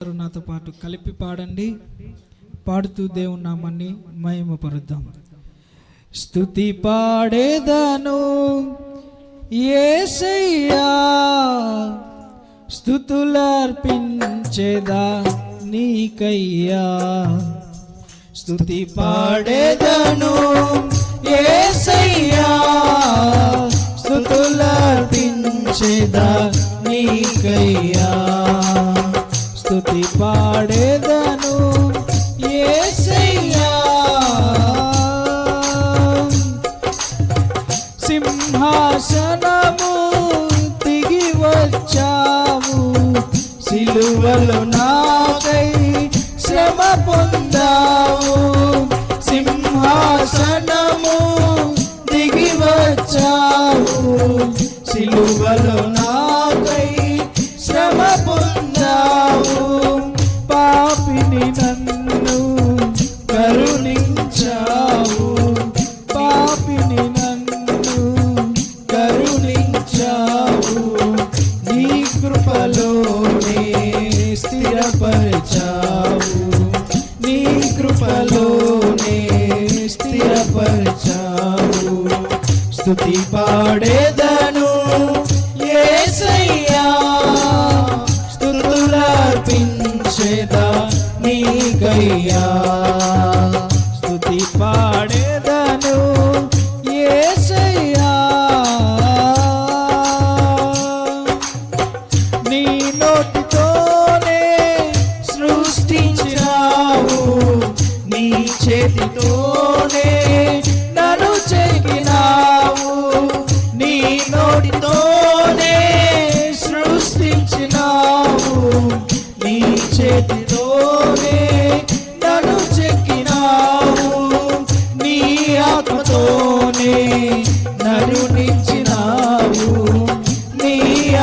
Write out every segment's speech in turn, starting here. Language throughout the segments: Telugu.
నాతో పాటు కలిపి పాడండి. పాడుతూ దేవుని నామాన్ని మహిమపరుద్దాం. స్తుతి పాడేదను యేసయ్యా, స్తుతులర్పించేదా నీకయ్యా. స్తుతి పాడేదను యేసయ్యా, స్తుతులర్పించేదా నీకయ్యా. స్తుతి పాడేదను యేసయ్యా, సింహాసనము దిగి వచ్చావు, సిలువలో నాకై శ్రమ పొందావు. సింహాసనము దిగి వచ్చావు, సిలువలో నాకై శ్రమ పొందావు. పాపిని నన్ను కరుణించావు, పాపిని నన్ను కరుణించావు. నీ కృపలోనే స్థిరపరిచావు, నీ కృపలోనే స్థిరపరిచావు. స్తుతి పాడేదను యేసయ్యా, స్తుతులర్పించేదా నీకయ్యా. స్తుతి పాడేదను యేసయ్యా, నీ నోటితోనే సృష్టించావు, నీ చేతితోనే నన్ను చెక్కినావు. నీ నోటితోనే సృష్టించినావు, నీ చేతితోనే నన్ను చెక్కినావు. నీ ఆత్మతోనే నన్ను నించినావు, నీ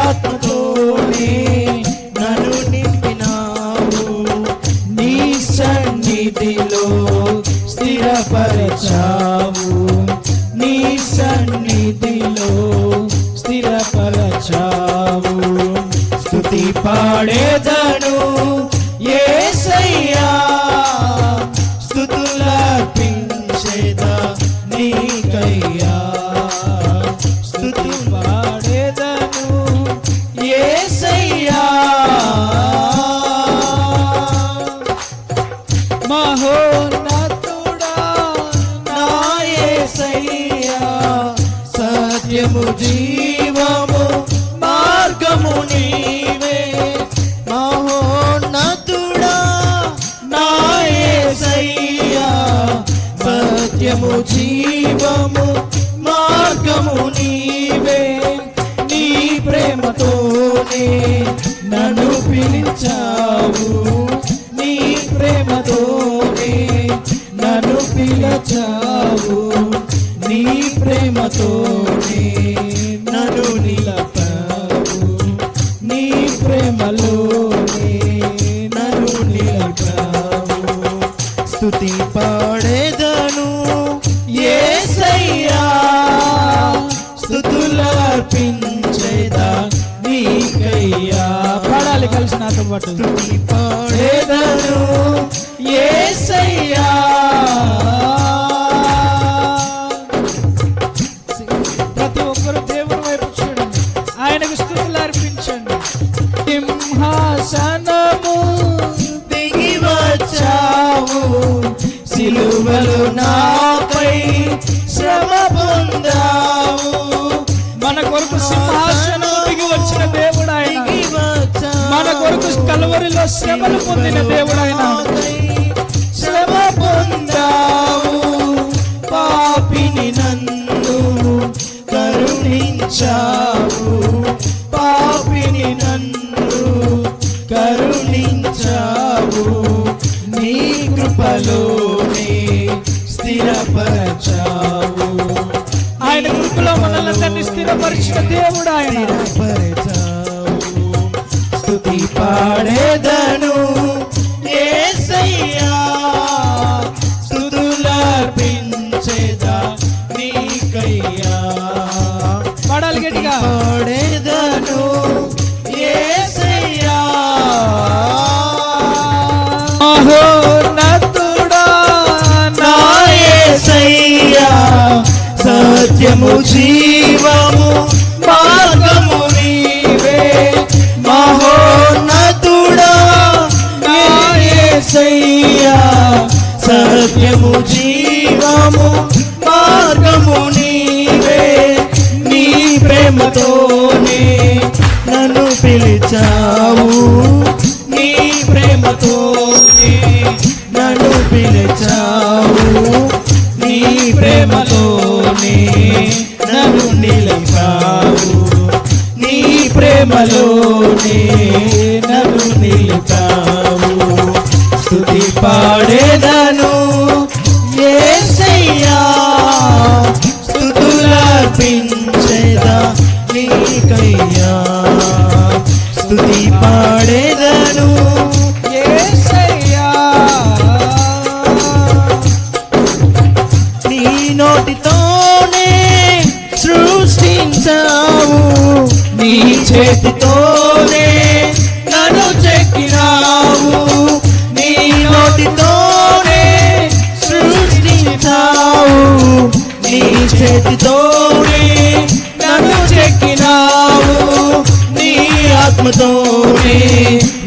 ఆత్మతోనే నన్ను నింపినావు. నీ సన్నిధిలో స్థిరపరచావు, నీ సన్నిధిలో స్థిరపరచావు. స్తుతి పాడేదను యేసయ్యా, స్తుతులర్పించేదా నీకయ్యా. స్తుతి పాడేదను యేసయ్యా, మహోన్నతుడా నా యేసయ్యా. సత్యము జీవము మార్గము నీవే, మహోన్నతుడా నా యేసయ్యా. సత్యము జీవము మార్గము నీవే. నీ ప్రేమతోనే నన్ను పిలిచావు, నీ ప్రేమతోనే నన్ను పిలిచావు. నీ ప్రేమతోనే నన్ను నిలపావు, నీ ప్రేమలోనే నన్ను నిలపావు. స్తుతి పాడేదను యేసయ్యా, స్తుతులర్పించేదా నీకయ్యా. పాడాలి కలిసి నాతో పాటు. స్తుతి పాడేదను యేసయ్యా, ప్రతి ఒక్కరు దేవుని వైపు చూడండి, ఆయనకు స్తుతులు అర్పించండి. సింహాసనము దిగి వచ్చావు, సిలువలో నాపై శ్రమ పొందావు. మన కొరకు సింహాసనం దిగి వచ్చిన దేవుడు ఆయన, మన కొరకు కల్వరిలో శ్రమలు పొందిన దేవుడు ఆయన. శ్రమ పొందావు, పాపిని నన్ను కరుణించావు, పాపిని నన్ను కరుణించావు. నీ కృపలోనే స్థిరపరచావు, ఆయన కృపలో మనల్ని స్థిరపరిచిన దేవుడు ఆయన. స్తుతి పాడేదను యేసయ్యా, స్తుతులర్పించేదా నీకయ్యా. పాడాలి గట్టిగా. పాడేదను యేసయ్యా, సత్యము జీవము మార్గము నీవే మహోన్నతుడా నా యేసయ్యా సత్యము జీవము మార్గము నీవే నీ ప్రేమతోనే నన్ను పిలిచావు నీ ప్రేమతోనే నన్ను పిలిచావు నీ ప్రేమలోనే నన్ను నిలిపావు నీ ప్రేమలోనే నన్ను నిలిపావు స్తుతి పాడేదను యేసయ్యా స్తుతులర్పించెదా నీకయ్యా స్తుతి పాడేదను యేసయ్యా నీ నోటితోనే సృష్టించావు నీ చేతితోనే నన్ను చెక్కినావు నీ నోటితోనే సృష్టించావు నీ చేతితోనే నన్ను చెక్కినావు నీ ఆత్మతోనే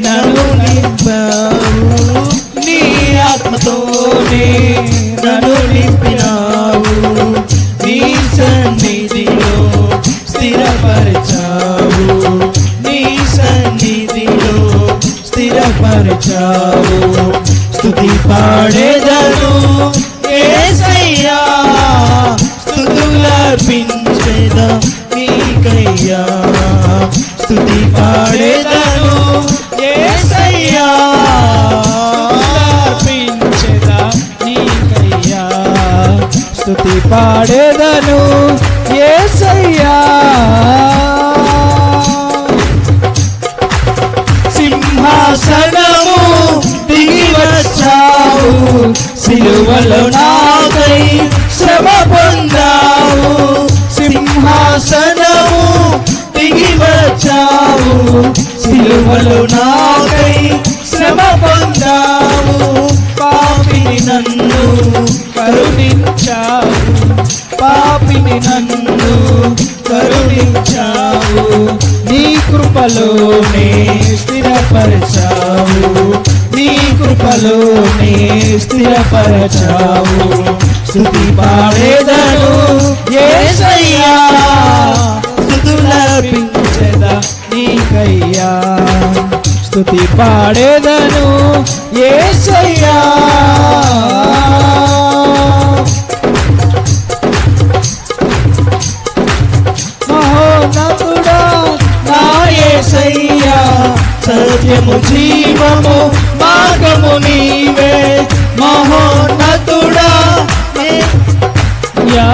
నన్ను నింపావు నీ ఆత్మతోనే నన్ను నింపినావు నీ సన్నిధిలో స్థిరపరచావు నీ సన్నిధిలో స్థిరపరచావు స్తుతి పాడేదను యేసయ్యా స్తుతులర్పించెదా నీకయ్యా స్తుతి పాడేదను యేసయ్యా స్తుతులర్పించెదా నీకయ్యా స్తుతి పాడేదను యేసయ్యా సింహాసనము దిగి వచ్చావు సిలువలో నాకై శ్రమ పొందావు సింహాసనము దిగి వచ్చావు సిలువలో నాకై శ్రమ పొందావు పాపిని నన్ను కరుణించావు పాపిని నన్ను కరుణించావు నీ కృపలోనే స్థిరపరచావు నీ కృపలోనే స్థిరపరచావు స్తుతి పాడేదను యేసయ్యా స్తుతులర్పించెదా నీకయ్యా స్తుతి పాడేదను యేసయ్యా మహోన్నతుడా నా యేసయ్యా సత్యము జీవము మార్గము నీవే మహోన్నతుడా యా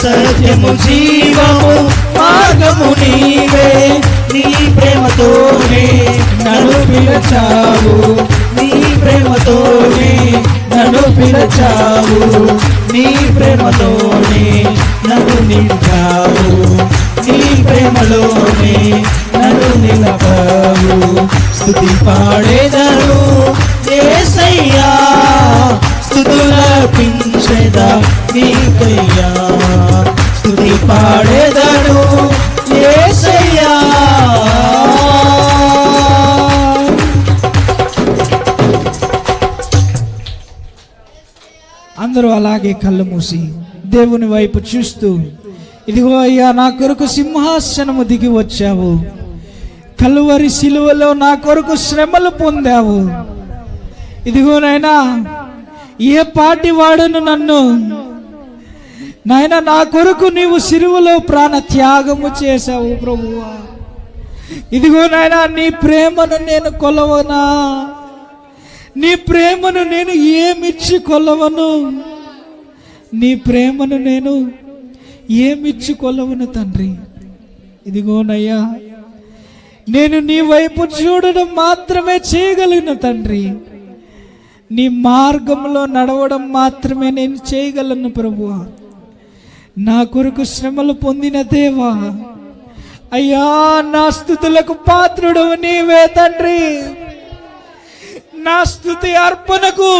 సత్యము జీవము మార్గము నీవే నీ ప్రేమతోనే నన్ను పిలిచావు నీ ప్రేమతోనే నన్ను పిలిచావు నీ ప్రేమతోనే నన్ను నింపావు నీ ప్రేమలోనే నన్ను నిలపావు స్తుతి పాడేదను యేసయ్యా స్తుతులర్పించెదా నీకయ్యా స్తుతి పాడేదను యేసయ్యా అందరూ అలాగే కళ్ళు మూసి దేవుని వైపు చూస్తూ ఇదిగో అయ్యా నా కొరకు సింహాసనము దిగి వచ్చావు కలువరి సిలువలో నా కొరకు శ్రమలు పొందావు ఇదిగో నాయనా ఏ పాటి వాడను నన్ను నాయనా నా కొరకు నీవు సిలువలో ప్రాణ త్యాగము చేశావు ప్రభువా ఇదిగో నాయనా నీ ప్రేమను నేను కొలవనా నీ ప్రేమను నేను ఏమిచ్చి కొలవను నీ ప్రేమను నేను ఏమిచ్చి కొలవను తండ్రి ఇదిగోనయ్యా నేను నీ వైపు చూడడం మాత్రమే చేయగలను తండ్రి నీ మార్గంలో నడవడం మాత్రమే నేను చేయగలను ప్రభువా నా కొరకు శ్రమలు పొందిన దేవా అయ్యా నా స్తుతులకు పాత్రుడవు నీవే తండ్రి నా స్తుతి అర్పణకు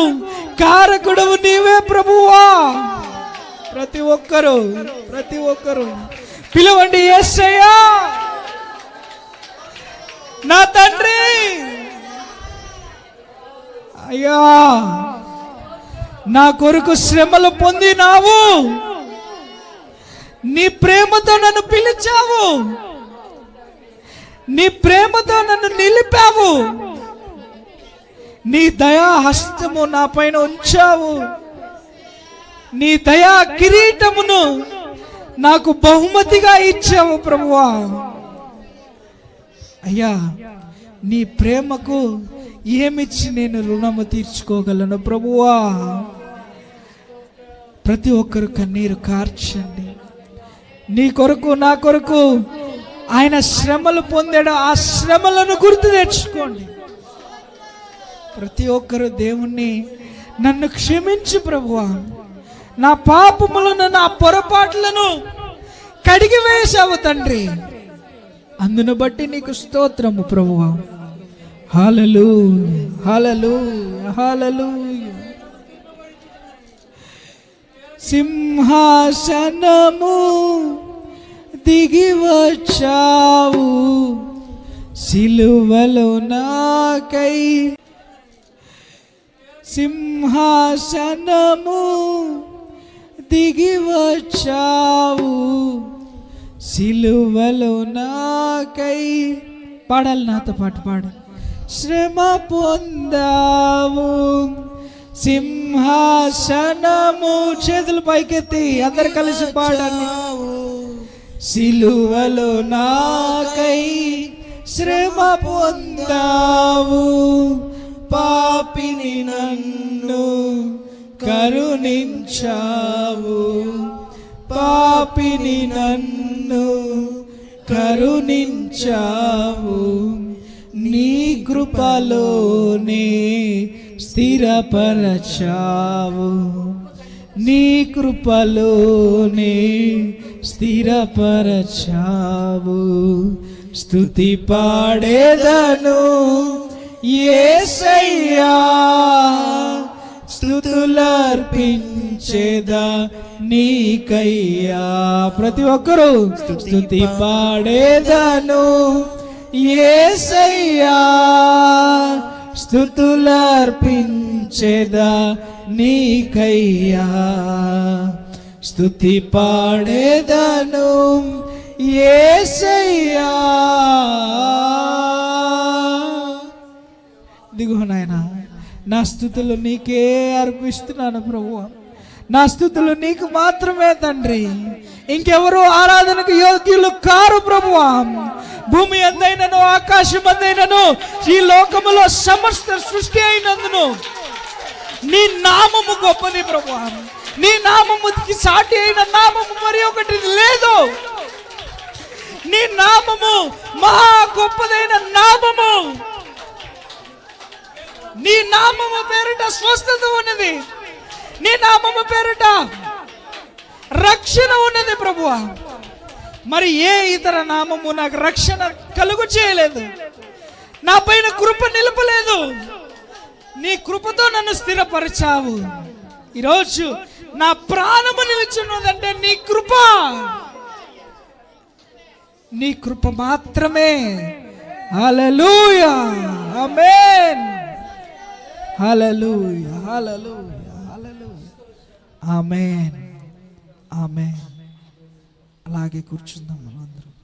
కారకుడవు నీవే ప్రభువా ప్రతి ఒక్కరు పిలవండి, యేసయ్యా నా తండ్రి. అయ్యా, నా కొరకు శ్రమలు పొందినావు, నీ ప్రేమతో నన్ను పిలిచావు, నీ ప్రేమతో నన్ను నిలిపావు, నీ దయా హస్తము నా పైన ఉంచావు, నీ దయా కిరీటమును నాకు బహుమతిగా ఇచ్చావు ప్రభువా. అయ్యా, నీ ప్రేమకు ఏమిచ్చి నేను రుణము తీర్చుకోగలను ప్రభువా. ప్రతి ఒక్కరు కన్నీరు కార్చండి. నీ కొరకు నా కొరకు ఆయన శ్రమలు పొందాడు, ఆ శ్రమలను గుర్తు తెచ్చుకోండి. ప్రతి ఒక్కరు దేవుణ్ణి, నన్ను క్షమించు ప్రభువా, నా పాపములను నా పొరపాట్లను కడిగి వేశావు తండ్రి, అందును బట్టి నీకు స్తోత్రము ప్రభువా. హల్లెలూయా, హల్లెలూయా, హల్లెలూయా. సింహాసనము దిగి వచ్చావు, సిలువలో నాకై. సింహాసనము దిగి వచ్చావు, సిలువలో నాకై. పాడాలి, నాతో పాటు పాడు. శ్రమ పొందావు, సింహాసనము. చేతులు పైకెత్తి అందరు కలిసి పాడాలి. సిలువలో నాకై శ్రమ పొందావు, పాపిని నన్ను కరుణించావు, పాపిని నన్ను కరుణించావు, నీ కృపలోనే స్థిరపరచావు, నీ కృపలోనే స్థిరపరచావు. స్తుతి పాడేదను యేసయ్యా, స్తుతులర్పించేదా నీకయ్యా. ప్రతి ఒక్కరూ స్తుతి పాడేదను యేసయ్యా, స్తుతులర్పించేదా నీకయ్యా. స్తుతి పాడేదను యేసయ్యా. దిగు నాయనా, నా స్తుతులు నీకే అర్పిస్తున్నాను ప్రభువా. నా స్తుతులు నీకు మాత్రమే తండ్రి, ఇంకెవరు ఆరాధనకు యోగ్యులు కారు ప్రభువా. భూమి ఎందైనను ఆకాశం ఎందైనను ఈ లోకములో సమస్త సృష్టి అయినందును నీ నామము గొప్పది ప్రభువా. నీ నామముకి సాటి అయిన నామము మరి ఒకటి లేదు. నీ నామము మహా గొప్పదైన నామము. నీ నామము పేరిట స్వస్థత ఉన్నది, నీ నామము పేరిట రక్షణ ఉన్నది ప్రభువా. మరి ఏ ఇతర నామము నాకు రక్షణ కలుగు చేయలేదు, నా పైన కృప నిలపలేదు. నీ కృపతో నన్ను స్థిరపరిచావు. ఈరోజు నా ప్రాణము నిలిచున్నదంటే నీ కృప, నీ కృప మాత్రమే. హల్లెలూయా, ఆమేన్. హల్లెలూయా, హల్లెలూయా, హల్లెలూయా, ఆమేన్, ఆమేన్. అలాగే కూర్చుందాం.